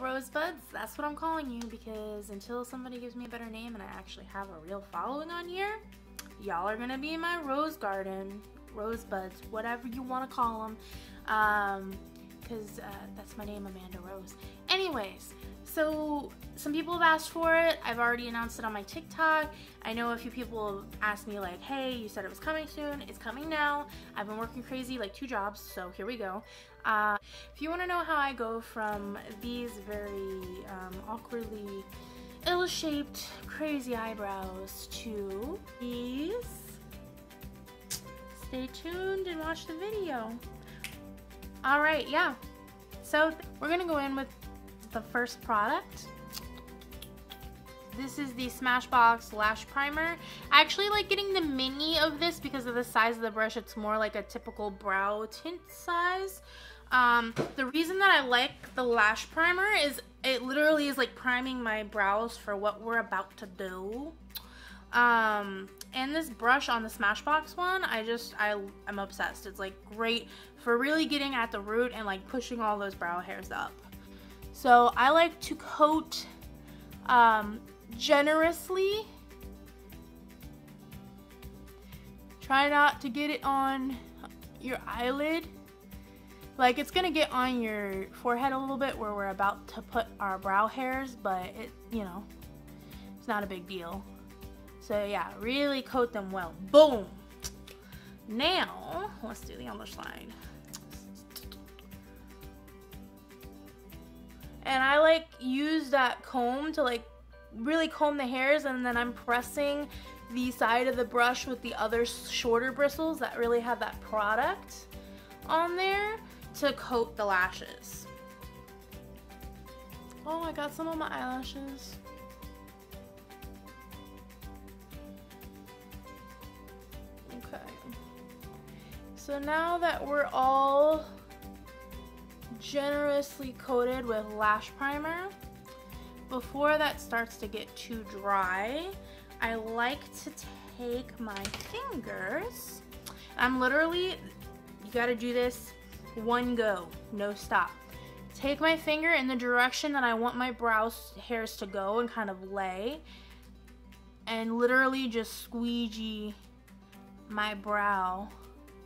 Rosebuds, that's what I'm calling you, because until somebody gives me a better name and I actually have a real following on here, y'all are gonna be in my rose garden, Rosebuds, whatever you want to call them, because that's my name, Amanda Rose. Anyways, so some people have asked for it. I've already announced it on my TikTok. I know a few people have asked me like, hey, you said it was coming soon. It's coming now. I've been working crazy, like 2 jobs, so here we go. If you want to know how I go from these very awkwardly ill-shaped crazy eyebrows to these, stay tuned and watch the video. Alright, yeah. So we're gonna go in with the first product. This is the Smashbox Lash Primer. I actually like getting the mini of this because of the size of the brush. It's more like a typical brow tint size. The reason that I like the Lash Primer is it literally is like priming my brows for what we're about to do. And this brush on the Smashbox one, I'm obsessed. It's like great for really getting at the root and like pushing all those brow hairs up. So I like to coat generously. Try not to get it on your eyelid. Like, it's gonna get on your forehead a little bit where we're about to put our brow hairs, but it, you know, it's not a big deal. So yeah, really coat them well. Boom! Now, let's do the other side. And I like use that comb to like really comb the hairs, and then I'm pressing the side of the brush with the other shorter bristles that really have that product on there to coat the lashes. Oh, I got some on my eyelashes. Okay. So now that we're all generously coated with lash primer, before that starts to get too dry, I like to take my fingers. I'm literally, you gotta do this one go, no stop. Take my finger in the direction that I want my brow hairs to go and kind of lay, and literally just squeegee my brow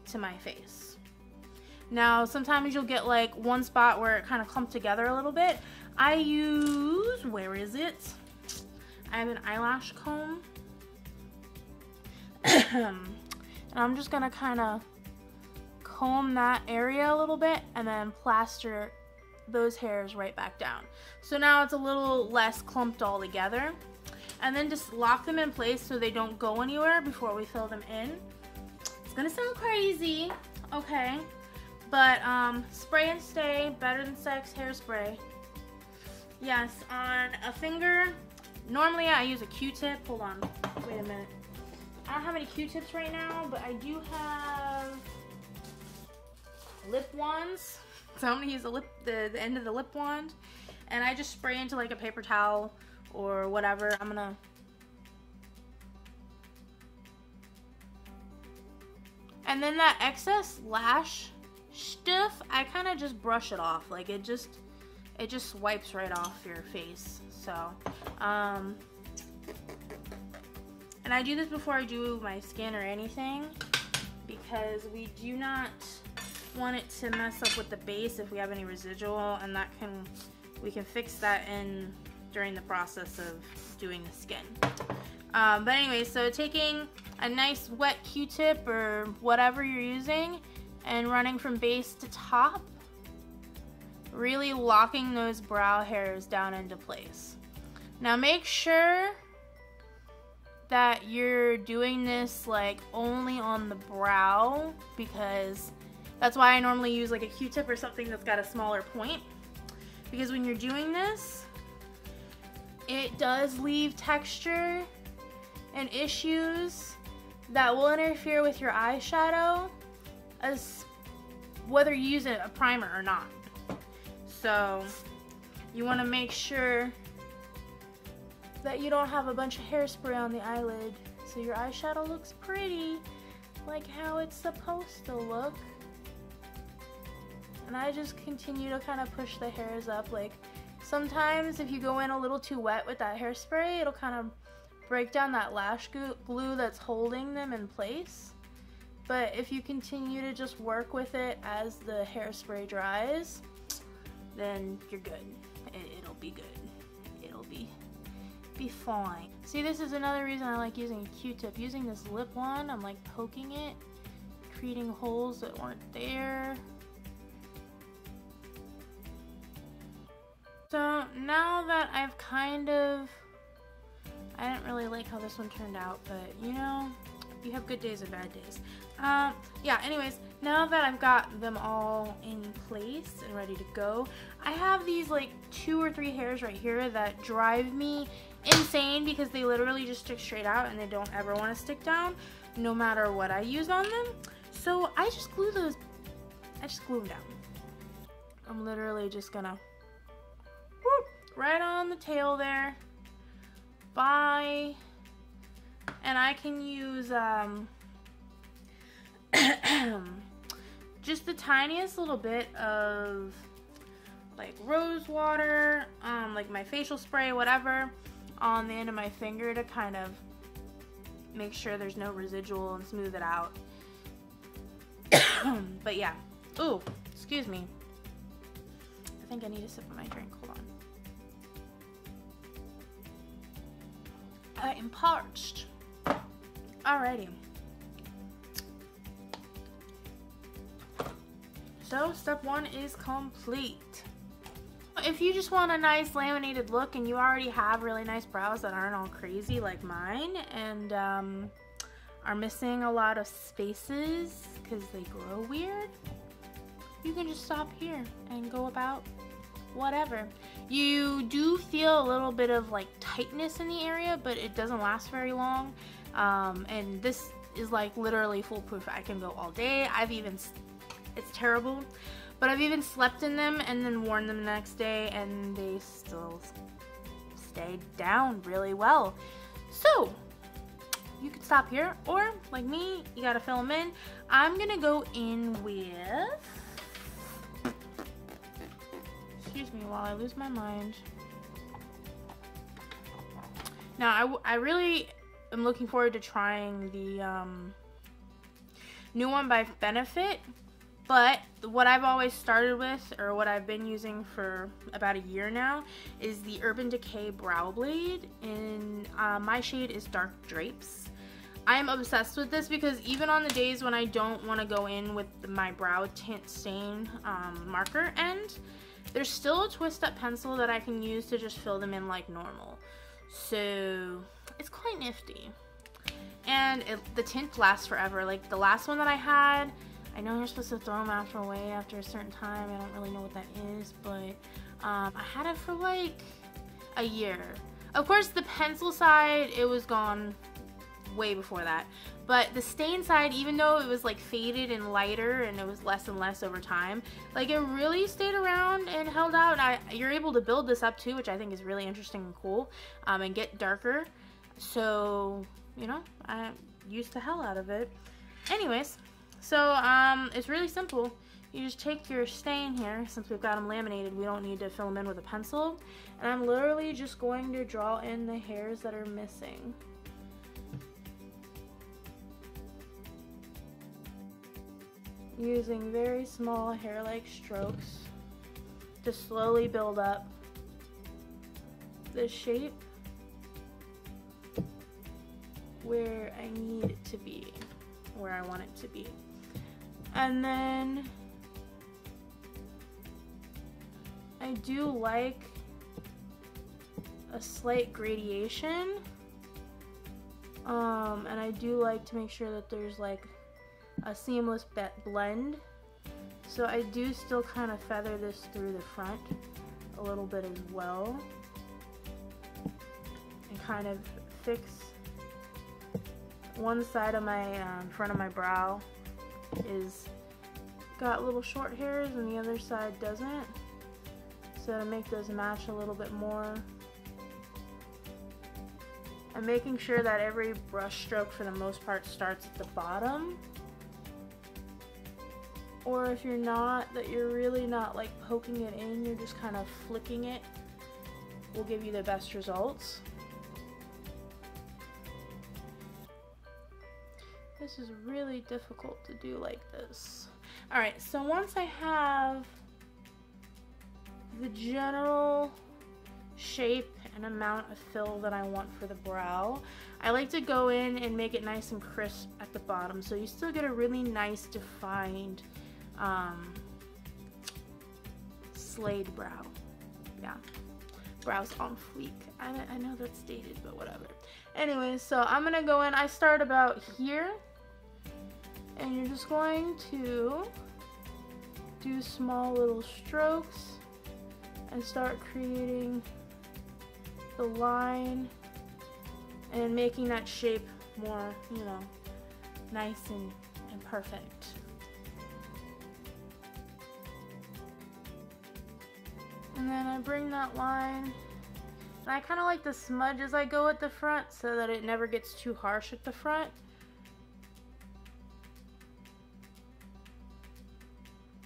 to my face. Now, sometimes you'll get like one spot where it kind of clumped together a little bit. I use, where is it? I have an eyelash comb. And I'm just gonna kind of comb that area a little bit and then plaster those hairs right back down. So now it's a little less clumped all together. And then just lock them in place so they don't go anywhere before we fill them in. It's gonna sound crazy, okay? But spray and stay, better than sex, hairspray. Yes, on a finger, normally I use a Q-tip. Hold on, wait a minute. I don't have any Q-tips right now, but I do have lip wands. So I'm gonna use the end of the lip wand, and I just spray into like a paper towel or whatever. I'm gonna and then that excess lash stuff, I kind of just brush it off. Like it just wipes right off your face. So and I do this before I do my skin or anything, because we do not want it to mess up with the base if we have any residual, and that we can fix that in during the process of doing the skin. But anyway, so taking a nice wet Q-tip or whatever you're using and running from base to top, really locking those brow hairs down into place. Now make sure that you're doing this like only on the brow, because that's why I normally use like a Q-tip or something that's got a smaller point, because when you're doing this, it does leave texture and issues that will interfere with your eyeshadow, as whether you use a primer or not. So you want to make sure that you don't have a bunch of hairspray on the eyelid, so your eyeshadow looks pretty, like how it's supposed to look. And I just continue to kind of push the hairs up, like Sometimes if you go in a little too wet with that hairspray, it'll kind of break down that lash glue that's holding them in place. But if you continue to just work with it as the hairspray dries, then you're good. It'll be good. It'll be fine. See, this is another reason I like using a Q-tip. Using this lip wand, I'm like poking it, creating holes that weren't there. So now that I've kind of, I didn't really like how this one turned out, but you know, you have good days and bad days. Yeah, anyways, now that I've got them all in place and ready to go, I have these like 2 or 3 hairs right here that drive me insane because they literally just stick straight out and they don't ever want to stick down no matter what I use on them. So I just glue them down. I'm literally just gonna whoop, right on the tail there. Bye. And I can use just the tiniest little bit of like rose water, like my facial spray, whatever, on the end of my finger to kind of make sure there's no residual and smooth it out. But yeah. Ooh, excuse me. I think I need a sip of my drink. Hold on. I am parched. Alrighty. So step 1 is complete. If you just want a nice laminated look and you already have really nice brows that aren't all crazy like mine and are missing a lot of spaces because they grow weird, you can just stop here and go about whatever. You do feel a little bit of like tightness in the area, but it doesn't last very long. And this is like literally foolproof. I can go all day. It's terrible, but I've even slept in them and then worn them the next day and they still stayed down really well. So you could stop here, or like me, you gotta fill them in. I'm gonna go in with, excuse me while I lose my mind. Now I really am looking forward to trying the new one by Benefit. But what I've always started with, or what I've been using for about a year now, is the Urban Decay Brow Blade, and my shade is Dark Drapes. I'm obsessed with this because even on the days when I don't want to go in with my brow tint stain marker end, there's still a twist up pencil that I can use to just fill them in like normal. So it's quite nifty. And the tint lasts forever. Like the last one that I had, I know you're supposed to throw them away after a certain time. I don't really know what that is, but I had it for like a year. Of course, the pencil side, it was gone way before that. But the stain side, even though it was like faded and lighter and it was less and less over time, like it really stayed around and held out. You're able to build this up too, which I think is really interesting and cool, and get darker. So, you know, I used the hell out of it. Anyways. So, it's really simple. You just take your stain here, since we've got them laminated, we don't need to fill them in with a pencil. And I'm literally just going to draw in the hairs that are missing. Using very small hair-like strokes to slowly build up the shape where I need it to be, where I want it to be. And then I do like a slight gradation, and I do like to make sure that there's like a seamless blend. So I do still kind of feather this through the front a little bit as well, and kind of fix one side of my front of my brow is got little short hairs and the other side doesn't, so to make those match a little bit more. I'm making sure that every brush stroke for the most part starts at the bottom, or if you're not, that you're really not like poking it in, you're just kind of flicking it will give you the best results. This is really difficult to do like this. Alright, so once I have the general shape and amount of fill that I want for the brow, I like to go in and make it nice and crisp at the bottom, so you still get a really nice defined slayed brow. Yeah, brows on fleek. I know that's dated, but whatever. Anyway, so I'm gonna go in. I start about here, and you're just going to do small little strokes and start creating the line and making that shape more, you know, nice and perfect. And then I bring that line, and I kind of like to smudge as I go at the front so that it never gets too harsh at the front.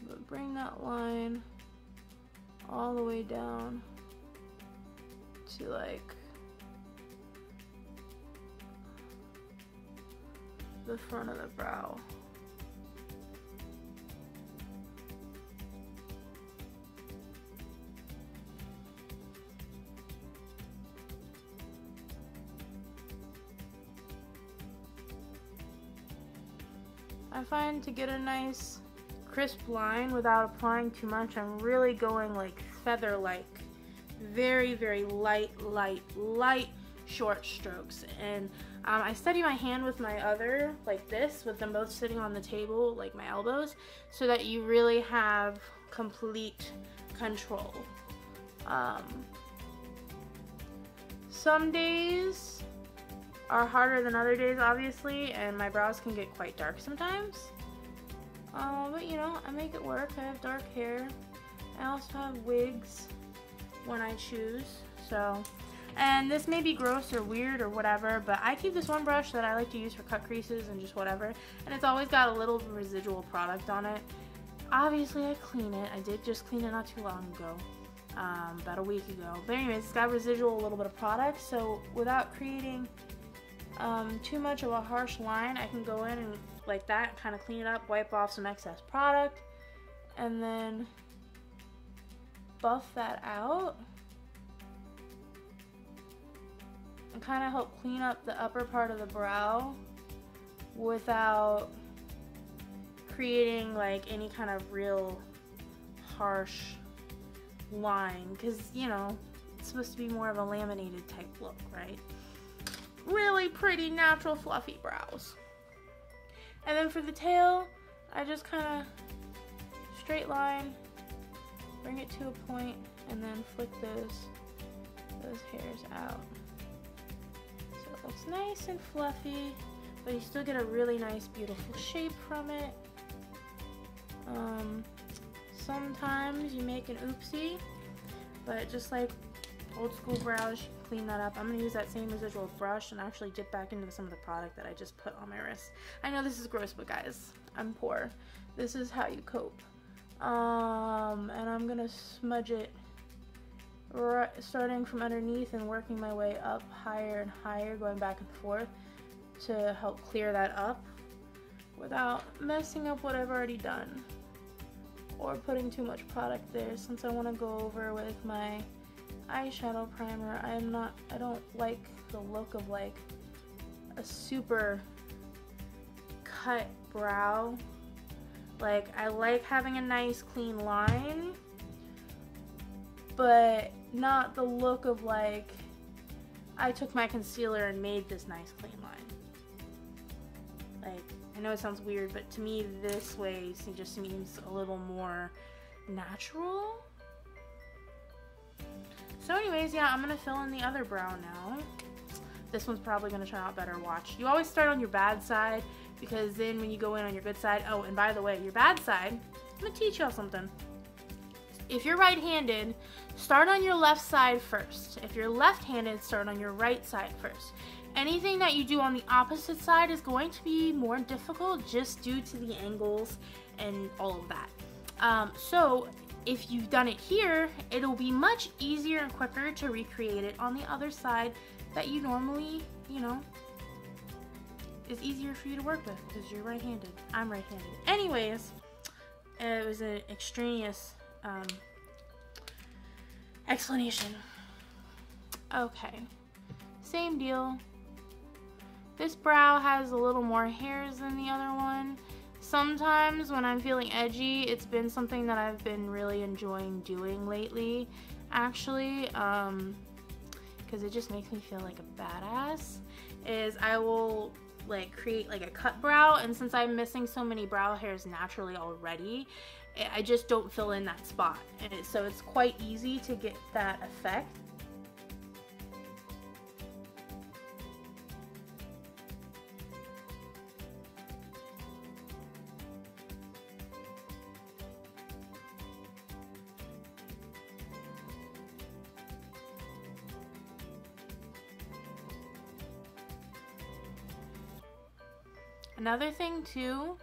But bring that line all the way down to like the front of the brow. I find to get a nice crisp line without applying too much, I'm really going like feather-like, very, very light short strokes. And I steady my hand with my other, like this, with them both sitting on the table, like my elbows, so that you really have complete control. Some days are harder than other days, obviously, and my brows can get quite dark sometimes. But you know, I make it work. I have dark hair. I also have wigs when I choose, so. And this may be gross or weird or whatever, but I keep this one brush that I like to use for cut creases and just whatever, and it's always got a little residual product on it. Obviously I clean it. I did just clean it not too long ago, about a week ago. But anyways, it's got residual, a little bit of product, so without creating too much of a harsh line, I can go in and like that, kind of clean it up, wipe off some excess product, and then buff that out and kind of help clean up the upper part of the brow without creating like any kind of real harsh line, because you know it's supposed to be more of a laminated type look, right? Really pretty, natural, fluffy brows. And then for the tail, I just kind of straight line, bring it to a point, and then flick those hairs out. So it looks nice and fluffy, but you still get a really nice, beautiful shape from it. Sometimes you make an oopsie, but just like old school brows, you can clean that up. I'm going to use that same residual brush and actually dip back into some of the product that I just put on my wrist. I know this is gross, but guys, I'm poor. This is how you cope. And I'm going to smudge it right, starting from underneath and working my way up higher and higher, going back and forth to help clear that up without messing up what I've already done or putting too much product there, since I want to go over with my eyeshadow primer. I don't like the look of like a super cut brow. Like, I like having a nice clean line, but not the look of like I took my concealer and made this nice clean line. Like, I know it sounds weird, but to me this way just seems a little more natural. So anyways, yeah, I'm going to fill in the other brow now. This one's probably going to turn out better. Watch. You always start on your bad side, because then when you go in on your good side, oh, and by the way, your bad side, I'm going to teach y'all something. If you're right-handed, start on your left side first. If you're left-handed, start on your right side first. Anything that you do on the opposite side is going to be more difficult just due to the angles and all of that. So if you've done it here, it'll be much easier and quicker to recreate it on the other side that you normally, you know, is easier for you to work with because you're right-handed. I'm right-handed. Anyways, it was an extraneous explanation. Okay, same deal. This brow has a little more hairs than the other one. Sometimes when I'm feeling edgy, it's been something that I've been really enjoying doing lately, actually, because it just makes me feel like a badass, is I will like create like a cut brow, and since I'm missing so many brow hairs naturally already, I just don't fill in that spot, and so it's quite easy to get that effect. Another thing too,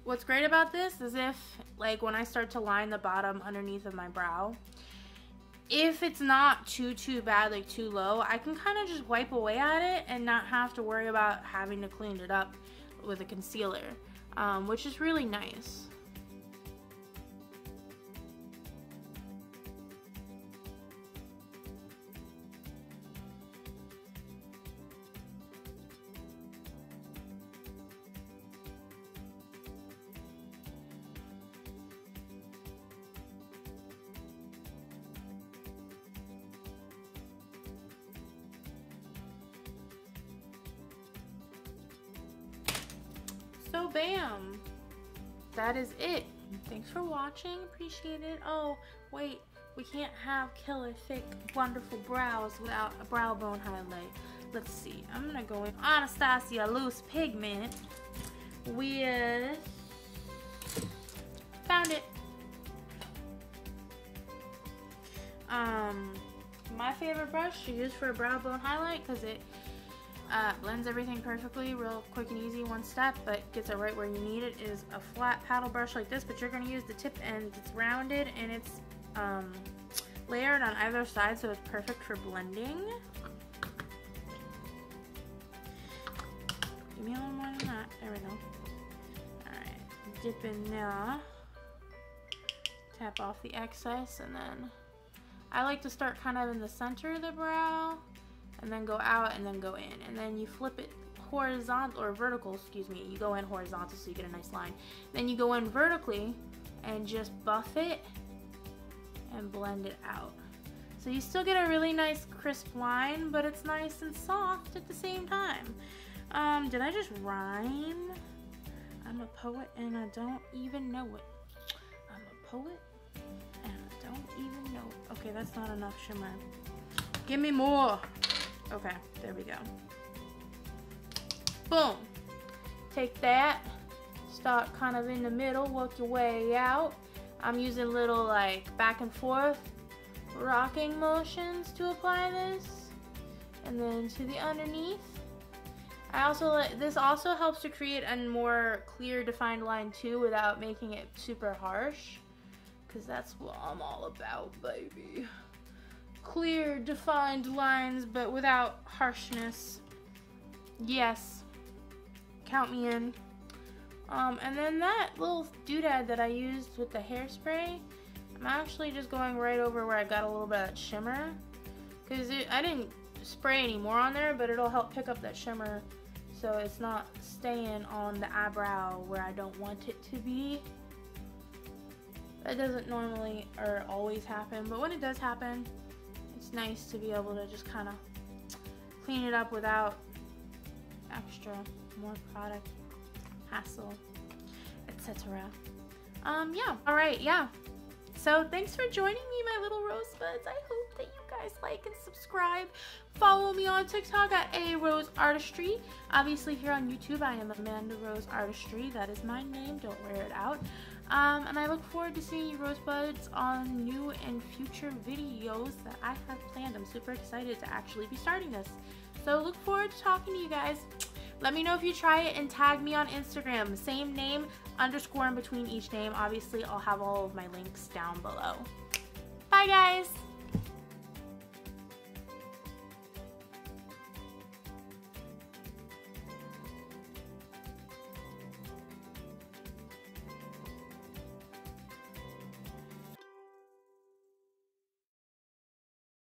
what's great about this is if, like, when I start to line the bottom underneath of my brow, if it's not too bad, like too low, I can kind of just wipe away at it and not have to worry about having to clean it up with a concealer, which is really nice. So bam, that is it. Thanks for watching, appreciate it. Oh wait, we can't have killer thick wonderful brows without a brow bone highlight. Let's see, I'm gonna go in Anastasia loose pigment with, found it, my favorite brush to use for a brow bone highlight, because it blends everything perfectly, real quick and easy, one step, but gets it right where you need it, is a flat paddle brush like this, but you're going to use the tip end. It's rounded and it's layered on either side, so it's perfect for blending. Give me a little more than that. There we go. Alright, dip in now. Tap off the excess, and then I like to start kind of in the center of the brow, and then go out and then go in, and then you flip it horizontal or vertical, excuse me. You go in horizontal so you get a nice line. Then you go in vertically and just buff it and blend it out. So you still get a really nice crisp line, but it's nice and soft at the same time. Did I just rhyme? I'm a poet and I don't even know it. I'm a poet and I don't even know it. Okay, that's not enough shimmer. Give me more. Okay, there we go. Boom. Take that, start kind of in the middle, work your way out. I'm using little like back and forth rocking motions to apply this, and then to the underneath. This also helps to create a more clear defined line too without making it super harsh, because that's what I'm all about, baby. Clear defined lines but without harshness. Yes, count me in. And then that little doodad that I used with the hairspray, I'm actually just going right over where I got a little bit of that shimmer, because I didn't spray any more on there, but it'll help pick up that shimmer so it's not staying on the eyebrow where I don't want it to be. That doesn't normally or always happen, but when it does happen, it's nice to be able to just kind of clean it up without extra more product, hassle, etc. Yeah, alright, yeah. So thanks for joining me, my little rosebuds. I hope that you guys like and subscribe. Follow me on TikTok at @RoseArtistry. Obviously here on YouTube I am Amanda Rose Artistry. That is my name, don't wear it out. And I look forward to seeing you rosebuds on new and future videos that I have planned. I'm super excited to actually be starting this. So look forward to talking to you guys. Let me know if you try it and tag me on Instagram. Same name, underscore in between each name. Obviously, I'll have all of my links down below. Bye, guys.